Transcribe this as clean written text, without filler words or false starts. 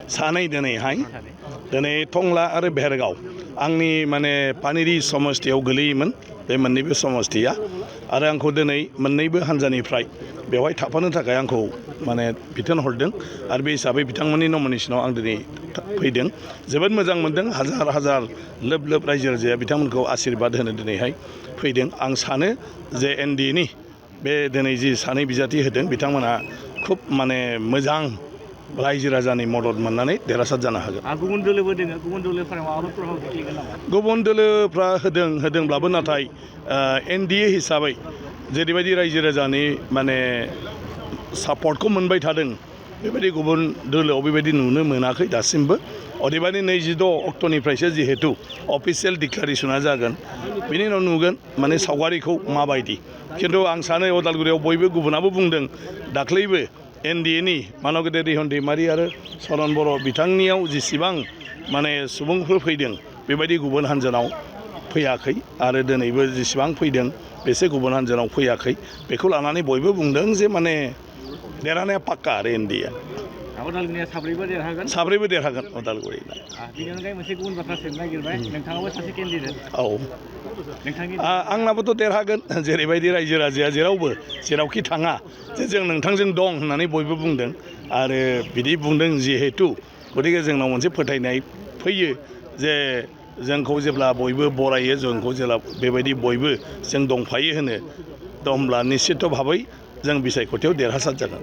सानै दिनै टंला आरो भेरगाव आंनि माने पानेरि समस्थियाव गोलैयोमोन बे मोननैबो समस्थिया आरो आंखौ दिनै मोननैबो हानजानिफ्राय बेवहाय थाफानो थाखाय आंखौ माने बिथोन हरदों आरो बे हिसाबै बिथांमोननि नमिनेसनाव आं दिनै फैदों जोबोद मोजां मोनदों हाजार हाजार लोब लोब रायजो राजाया बिथांमोनखौ आशीर्बाद होनो दिनैहाय फैदों आं सानो जे एनडिएनि बे दिनै जि सानै बिजाथि होदों बिथांमोना खुब माने मोजां रायजो राजानि मदद मोननानै देरहासार जानो हागोन गुबुन दोलोबो दोङो गुबुन दोलोफोरा माबाफोर प्रभाब खोख्लैगोन नामा गुबुन दोलोफ्रा होदोंब्लाबो नाथाय एनडिए हिसाबै जेरैबायदि रायजो राजानि माने सापर्टखौ मोनबाय थादों बेबायदि गुबुन दोलोआव बेबायदि नुनो मोनाखै दासिमबो अदेबानि 26 अक्ट'निफ्रायसो जिहेतु अफिसियेल डिक्लारेसना जागोन बिनि उनाव नुगोन माने सावगारिखौ माबायदि खिन्थु आं सानो उदालगुरियाव बयबो गुबुनाबो बुंदों दाख्लैबो एनडिएनि मानगेदेर रिहन दैमारि आरो सरन बर' बिथांनियाव जेसेबां माने सुबुंफोर फैदों बेबायदि गुबुन हान्जानाव फैयाखै आरो दिनैबो जेसेबां फैदों बेसे गुबुन हान्जानाव फैयाखै बेखौ लानानै बयबो बुंदों जे माने देरहानाया पाक्का आरो एनडिएआ उदालगुरिया साब्रैबो देरहागोन उदालगुरिना बेनि अनगायै मोनसे गुबुन बाथ्रा सोंनो नागिरबाय नोंथाङाबो सासे केन्डिडेट औ आंनाबोथ' देरहागोन जेरैबायदि रायजो राजाया जेरावखि थाङा जे जों नोंथांजों दं होननानै बयबो बुंदों आरो बिदि बुंदों जिहेतु गतिके जोंनाव मोनसे फोथायनाय फैयो जे जोंखौ जेब्ला बयबो बरायो जोंखौ जेब्ला बेबायदि बयबो जों दंफायो होनो होमब्ला निश्चित भाबै जों बिसायख'थियाव देरहासार जागोन